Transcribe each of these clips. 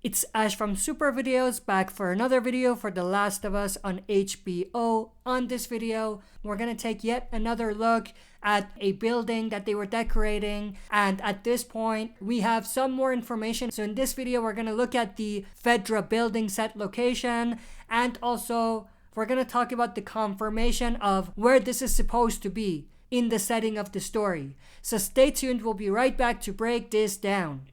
It's Ash from Super Videos, back for another video for The Last of Us on HBO. On this video, we're gonna take yet another look at a building that they were decorating, and at this point we have some more information. So in this video we're gonna look at the Fedra building set location, and also we're gonna talk about the confirmation of where this is supposed to be in the setting of the story. So stay tuned, we'll be right back to break this down.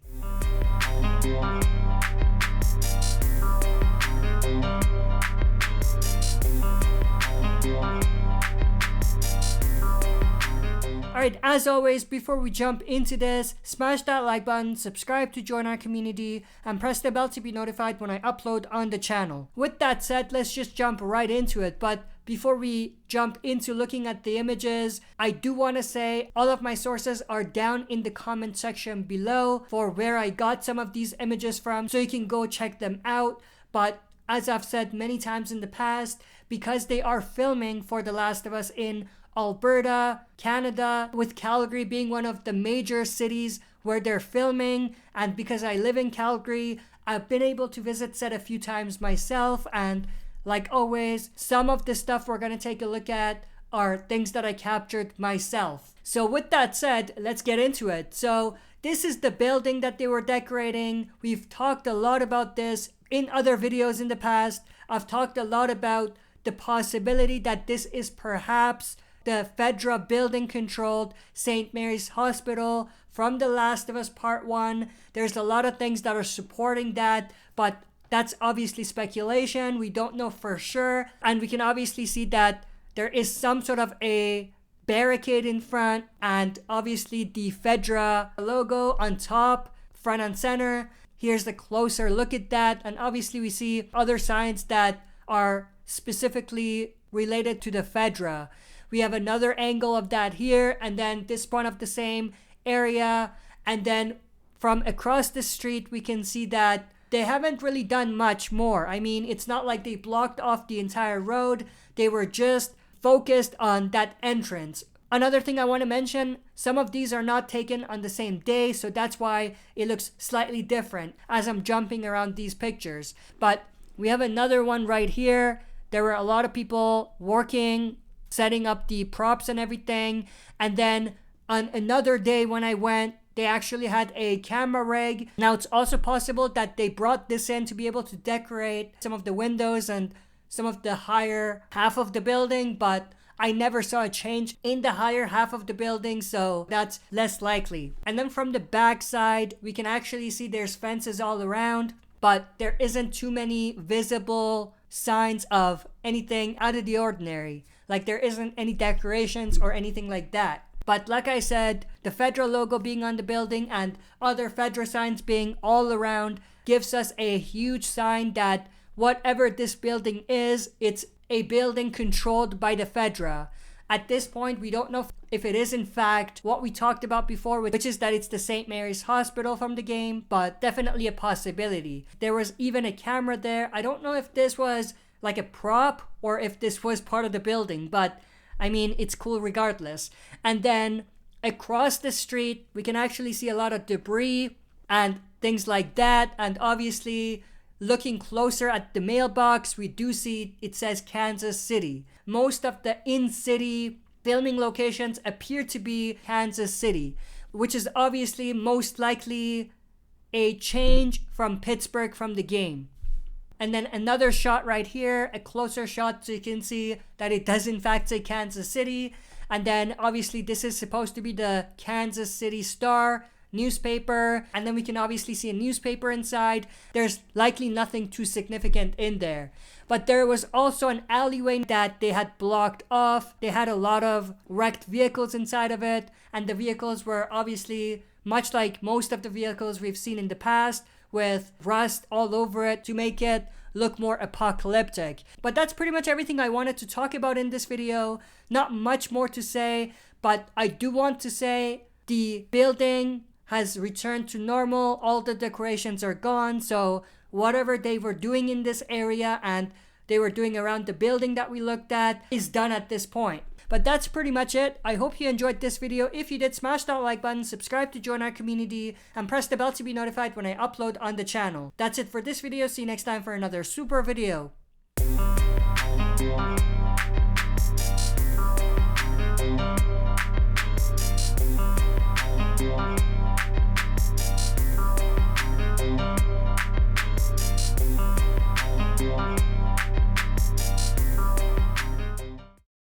Alright, as always, before we jump into this, smash that like button, subscribe to join our community, and press the bell to be notified when I upload on the channel. With that said, let's just jump right into it. But before we jump into looking at the images, I do want to say all of my sources are down in the comment section below for where I got some of these images from, so you can go check them out. But as I've said many times in the past, because they are filming for The Last of Us in Alberta, Canada, with Calgary being one of the major cities where they're filming, and because I live in Calgary, I've been able to visit set a few times myself, and like always, some of the stuff we're going to take a look at are things that I captured myself. So with that said, let's get into it. So this is the building that they were decorating. We've talked a lot about this in other videos in the past. I've talked a lot about the possibility that this is perhaps the Fedra building controlled St. Mary's Hospital from The Last of Us Part 1. There's a lot of things that are supporting that, but that's obviously speculation. We don't know for sure. And we can obviously see that there is some sort of a barricade in front, and obviously the Fedra logo on top, front and center. Here's the closer look at that. And obviously we see other signs that are specifically related to the Fedra. We have another angle of that here, and then this point of the same area, and then from across the street we can see that they haven't really done much more. I mean, it's not like they blocked off the entire road. They were just focused on that entrance. Another thing I want to mention, some of these are not taken on the same day, so that's why it looks slightly different as I'm jumping around these pictures. But we have another one right here. There were a lot of people working, setting up the props and everything. And then on another day when I went, they actually had a camera rig. Now it's also possible that they brought this in to be able to decorate some of the windows and some of the higher half of the building, but I never saw a change in the higher half of the building, so that's less likely. And then from the back side, we can actually see there's fences all around, but there isn't too many visible signs of anything out of the ordinary. Like there isn't any decorations or anything like that. But like I said, the Fedra logo being on the building and other Fedra signs being all around gives us a huge sign that whatever this building is, it's a building controlled by the Fedra. At this point, we don't know if it is in fact what we talked about before, which is that it's the St. Mary's Hospital from the game, but definitely a possibility. There was even a camera there. I don't know if this was like a prop or if this was part of the building, but I mean, it's cool regardless. And then across the street, we can actually see a lot of debris and things like that. And obviously, looking closer at the mailbox, we do see it says Kansas City. Most of the in-city filming locations appear to be Kansas City, which is obviously most likely a change from Pittsburgh from the game. And then another shot right here, a closer shot so you can see that it does in fact say Kansas City. And then obviously this is supposed to be the Kansas City Star newspaper. And then we can obviously see a newspaper inside. There's likely nothing too significant in there. But there was also an alleyway that they had blocked off. They had a lot of wrecked vehicles inside of it. And the vehicles were obviously much like most of the vehicles we've seen in the past, with rust all over it to make it look more apocalyptic. But that's pretty much everything I wanted to talk about in this video. Not much more to say, but I do want to say the building has returned to normal. All the decorations are gone, so whatever they were doing in this area and they were doing around the building that we looked at is done at this point. But that's pretty much it. I hope you enjoyed this video. If you did, smash that like button, subscribe to join our community, and press the bell to be notified when I upload on the channel. That's it for this video. See you next time for another super video.